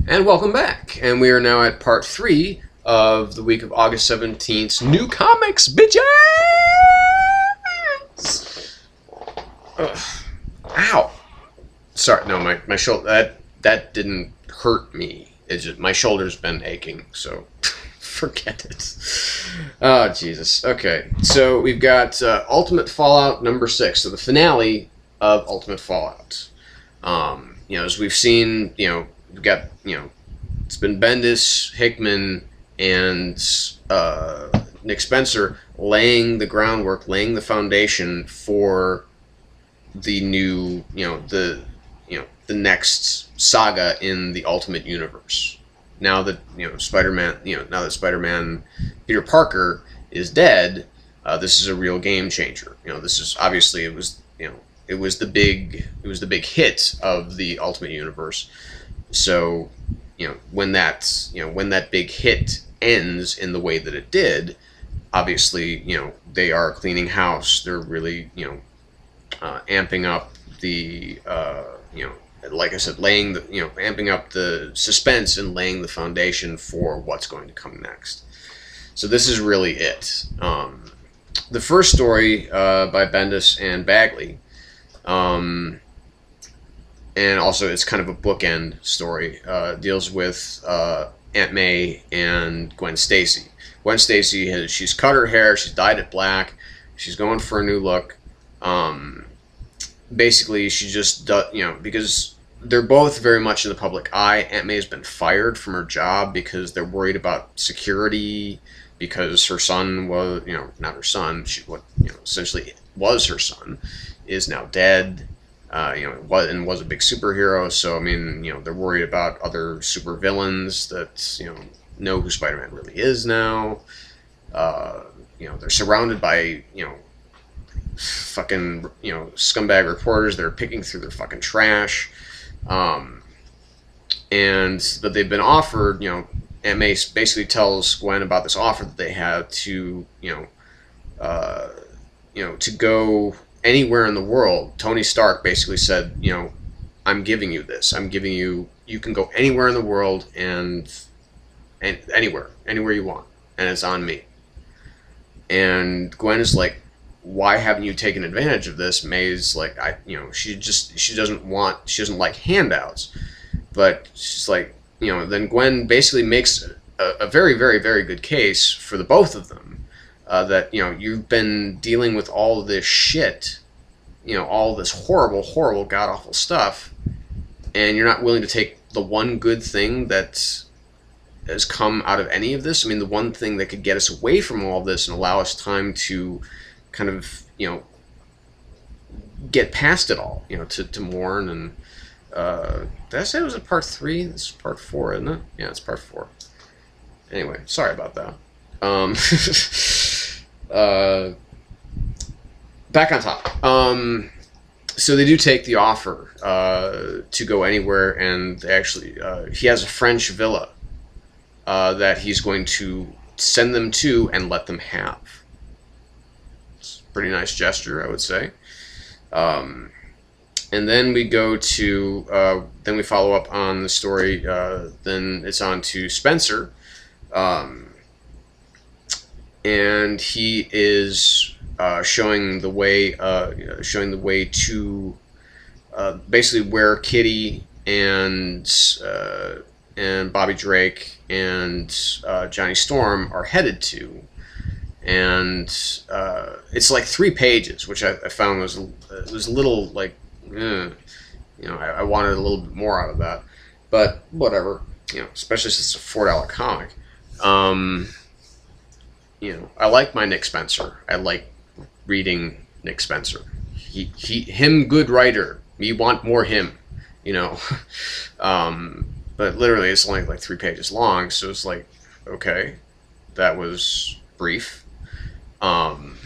And welcome back. And we are now at part 3 of the week of August 17th's new comics, bitches! Ugh. Ow. Sorry, no, my shoulder, that didn't hurt me. It's just, my shoulder's been aching, so forget it. Oh, Jesus. Okay, so we've got Ultimate Fallout number 6, so the finale of Ultimate Fallout. As we've seen, we've got, it's been Bendis, Hickman, and Nick Spencer laying the groundwork, laying the foundation for the new, the next saga in the Ultimate Universe. Now that Spider-Man, Peter Parker is dead, this is a real game changer. This is obviously it was the big hit of the Ultimate Universe. So, when that big hit ends in the way that it did, obviously, they are cleaning house. They're really, amping up the, like I said, amping up the suspense and laying the foundation for what's going to come next. So this is really it. The first story by Bendis and Bagley, and also it's kind of a bookend story, deals with Aunt May and Gwen Stacy. Gwen Stacy, she's cut her hair, she's dyed it black, she's going for a new look. Basically, she just does, because they're both very much in the public eye. Aunt May has been fired from her job because they're worried about security, because her son was, not her son, essentially was her son, is now dead. Was a big superhero. So I mean, they're worried about other supervillains that know who Spider-Man really is now. They're surrounded by fucking scumbag reporters that are picking through their fucking trash. But they've been offered. Aunt May basically tells Gwen about this offer that they have to to go anywhere in the world. Tony Stark basically said, I'm giving you this. You can go anywhere in the world and anywhere you want, and it's on me. And Gwen is like, why haven't you taken advantage of this? May's like, she doesn't like handouts, but she's like, then Gwen basically makes a very, very, very good case for the both of them. That you've been dealing with all this shit, all this horrible, horrible, god awful stuff, and you're not willing to take the one good thing that has come out of any of this. I mean, the one thing that could get us away from all of this and allow us time to kind of get past it all, to mourn. And did I say it was in part 3? This is part 4, isn't it? Yeah, it's part 4. Anyway, sorry about that. Back on top. So they do take the offer to go anywhere, and they actually he has a French villa that he's going to send them to and let them have. It's a pretty nice gesture, I would say. And then we go to then we follow up on the story. Then it's on to Spencer. And he is showing the way to basically where Kitty and Bobby Drake and Johnny Storm are headed to, and it's like 3 pages, which I found was a little like, I wanted a little bit more out of that, but whatever, especially since it's a $4 comic. I like my Nick Spencer. I like reading Nick Spencer. Him good writer. Me want more him. But literally it's only like 3 pages long, so it's like, okay, that was brief. And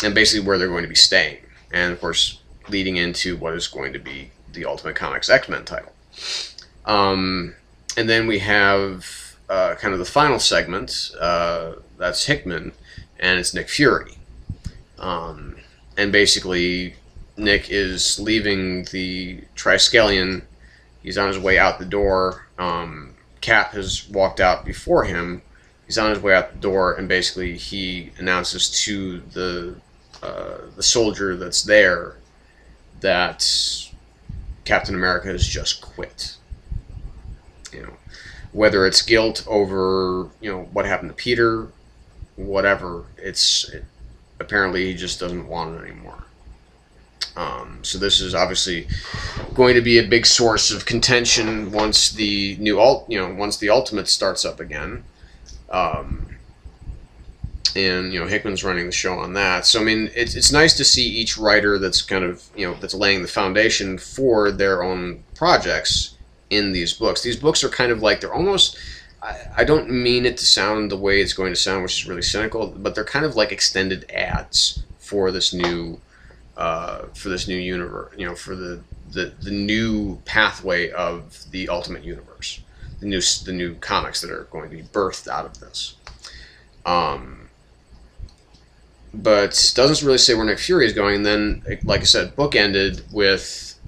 basically where they're going to be staying, and of course leading into what is going to be the Ultimate Comics X-Men title. And then we have kind of the final segment. That's Hickman, and it's Nick Fury. And basically, Nick is leaving the Triskelion. He's on his way out the door Cap has walked out before him. He's on his way out the door, and basically he announces to the soldier that's there that Captain America has just quit. You know, whether it's guilt over what happened to Peter, whatever. Apparently he just doesn't want it anymore. So this is obviously going to be a big source of contention once the once the Ultimate starts up again. And Hickman's running the show on that. So I mean, it's nice to see each writer that's kind of that's laying the foundation for their own projects in these books. These books are kind of like, they're almost, I don't mean it to sound the way it's going to sound, which is really cynical, but they're kind of like extended ads for this new universe, for the new pathway of the Ultimate Universe, the new comics that are going to be birthed out of this. But doesn't really say where Nick Fury is going. And then, like I said, book ended with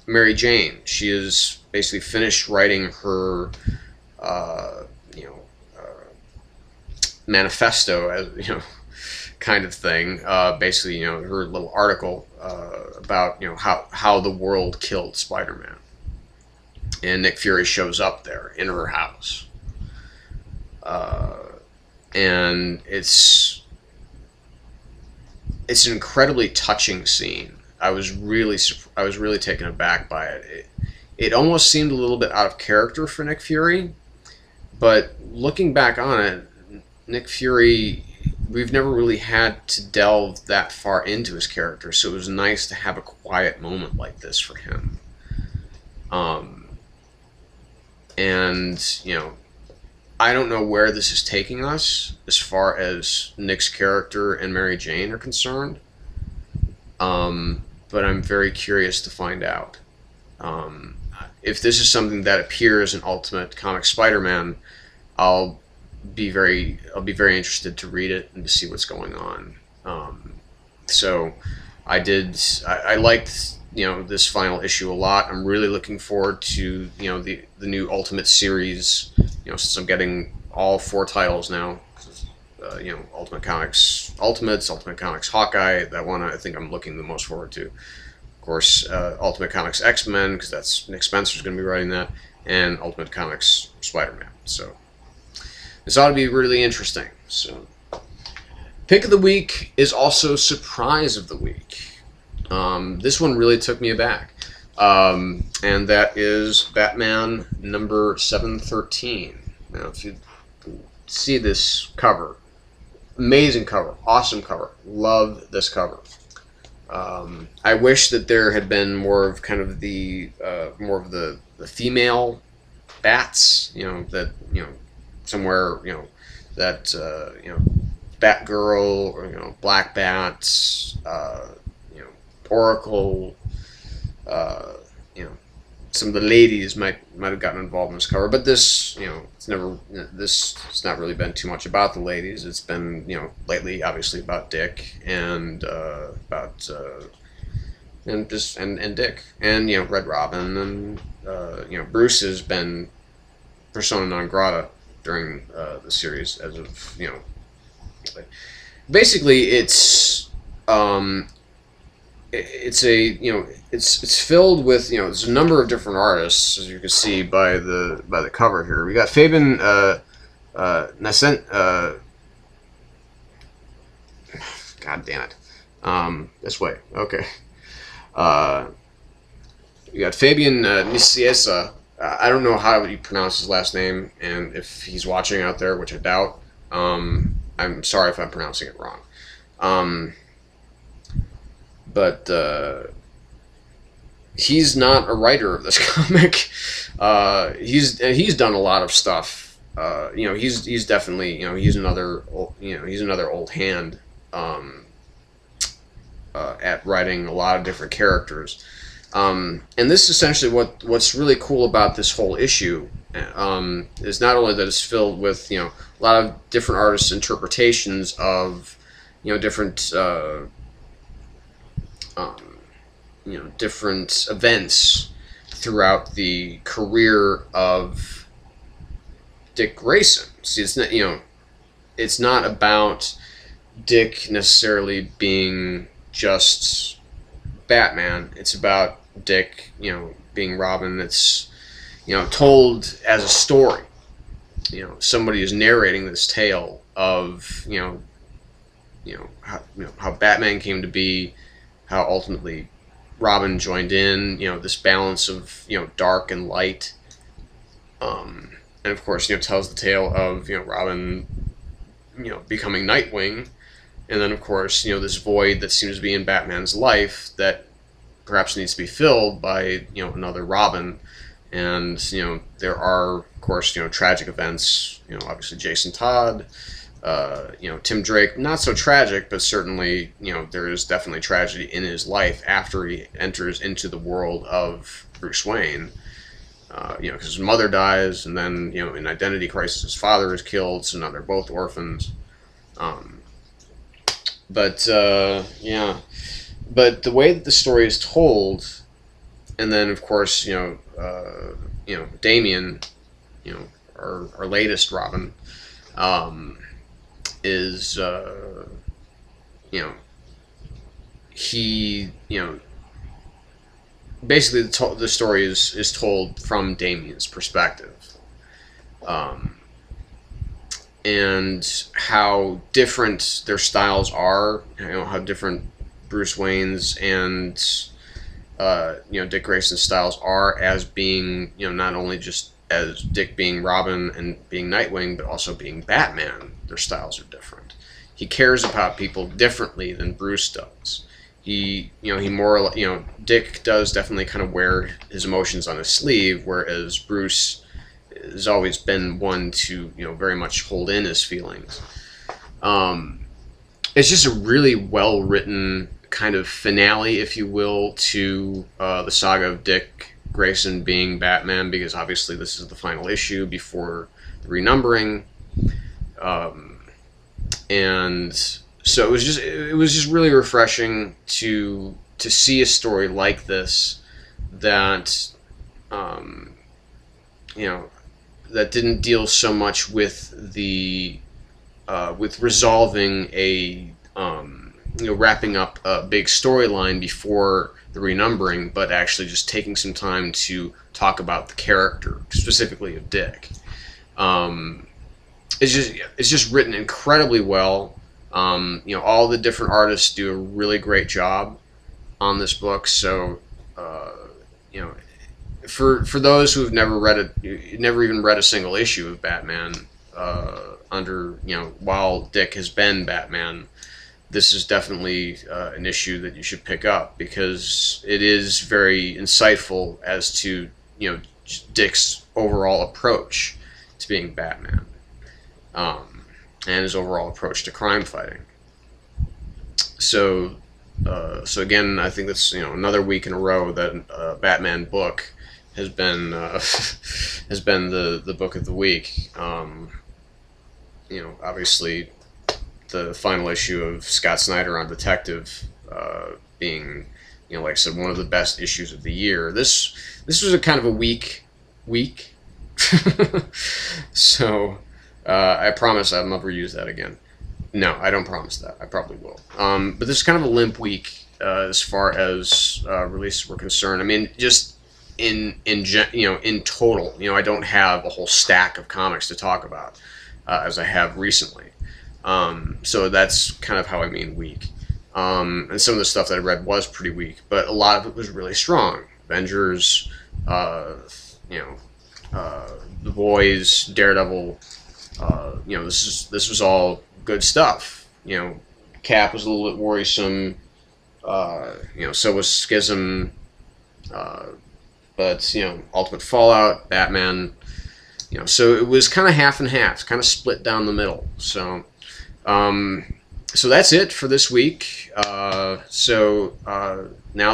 Mary Jane. She is basically finished writing her manifesto, as kind of thing. Basically, her little article about how the world killed Spider-Man, and Nick Fury shows up there in her house, and it's an incredibly touching scene. I was really taken aback by it. It almost seemed a little bit out of character for Nick Fury, but looking back on it, Nick Fury, we've never really had to delve that far into his character, so it was nice to have a quiet moment like this for him. And I don't know where this is taking us as far as Nick's character and Mary Jane are concerned, but I'm very curious to find out. If this is something that appears in Ultimate Comics Spider-Man, I'll be very interested to read it and to see what's going on. So I liked this final issue a lot. I'm really looking forward to the new Ultimate series. Since I'm getting all 4 titles now, Ultimate Comics Ultimates, Ultimate Comics Hawkeye, that one I think I'm looking the most forward to. Of course, Ultimate Comics X-Men, because that's Nick Spencer's going to be writing that, and Ultimate Comics Spider-Man. So this ought to be really interesting. So pick of the week is also surprise of the week. This one really took me aback. And that is Batman number 713. Now, if you see this cover, amazing cover, awesome cover, love this cover. I wish that there had been more of kind of the female bats, that somewhere that Batgirl or Black Bats, Oracle. Some of the ladies might have gotten involved in this cover, but this, it's not really been too much about the ladies. It's been, lately, obviously, about Dick and Dick and Red Robin, and Bruce has been persona non grata during the series as of basically it's it's filled with there's a number of different artists, as you can see by the cover here. We got Fabian Nascent. God damn it! This way. Okay. You got Fabian Nicieza. I don't know how you pronounce his last name, and if he's watching out there, which I doubt, I'm sorry if I'm pronouncing it wrong. But he's not a writer of this comic. He's done a lot of stuff. He's definitely he's another old hand at writing a lot of different characters. And this is essentially what's really cool about this whole issue is not only that it's filled with a lot of different artists' interpretations of different different events throughout the career of Dick Grayson. See, it's not, it's not about Dick necessarily being just Batman. It's about Dick, being Robin. It's, told as a story. Somebody is narrating this tale of, how Batman came to be, how ultimately Robin joined in, this balance of, dark and light. And of course, tells the tale of, Robin, becoming Nightwing. And then, of course, this void that seems to be in Batman's life that perhaps needs to be filled by, another Robin. And, there are, of course, tragic events, obviously Jason Todd, Tim Drake, not so tragic, but certainly, there is definitely tragedy in his life after he enters into the world of Bruce Wayne. Because his mother dies, and then, in Identity Crisis, his father is killed, so now they're both orphans. Yeah. But the way that the story is told, and then, of course, Damian, our latest Robin, is, he, basically the story is told from Damian's perspective. And how different their styles are, how different Bruce Wayne's and Dick Grayson's styles are as being, not only just as Dick being Robin and being Nightwing, but also being Batman. Their styles are different. He cares about people differently than Bruce does. He more, Dick does definitely kind of wear his emotions on his sleeve, whereas Bruce has always been one to, very much hold in his feelings. It's just a really well-written kind of finale, if you will, to the saga of Dick Grayson being Batman, because obviously this is the final issue before the renumbering. And so it was just really refreshing to see a story like this that that didn't deal so much with the with resolving a wrapping up a big storyline before the renumbering, but actually just taking some time to talk about the character, specifically of Dick. It's just written incredibly well. All the different artists do a really great job on this book. So, for those who have never even read a single issue of Batman, while Dick has been Batman, this is definitely an issue that you should pick up, because it is very insightful as to Dick's overall approach to being Batman, and his overall approach to crime fighting. So again, I think that's another week in a row that a Batman book has been the book of the week. Obviously, the final issue of Scott Snyder on Detective being, like I said, one of the best issues of the year. This was a kind of a weak week. So I promise I'll never use that again. No, I don't promise that. I probably will. But this is kind of a limp week as far as releases were concerned. I mean, just in total, I don't have a whole stack of comics to talk about as I have recently. So that's kind of how I mean weak. And some of the stuff that I read was pretty weak, but a lot of it was really strong. Avengers, The Boys, Daredevil. This was all good stuff. Cap was a little bit worrisome. So was Schism. But Ultimate Fallout, Batman. So it was kind of half and half, kind of split down the middle. So that's it for this week. Now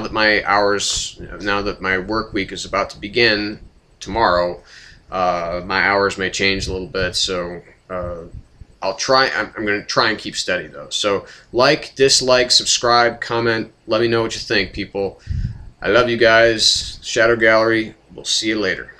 that my work week is about to begin tomorrow, my hours may change a little bit. So I'll try. I'm going to try and keep steady though. So like, dislike, subscribe, comment. Let me know what you think, people. I love you guys. Shadow Gallery. We'll see you later.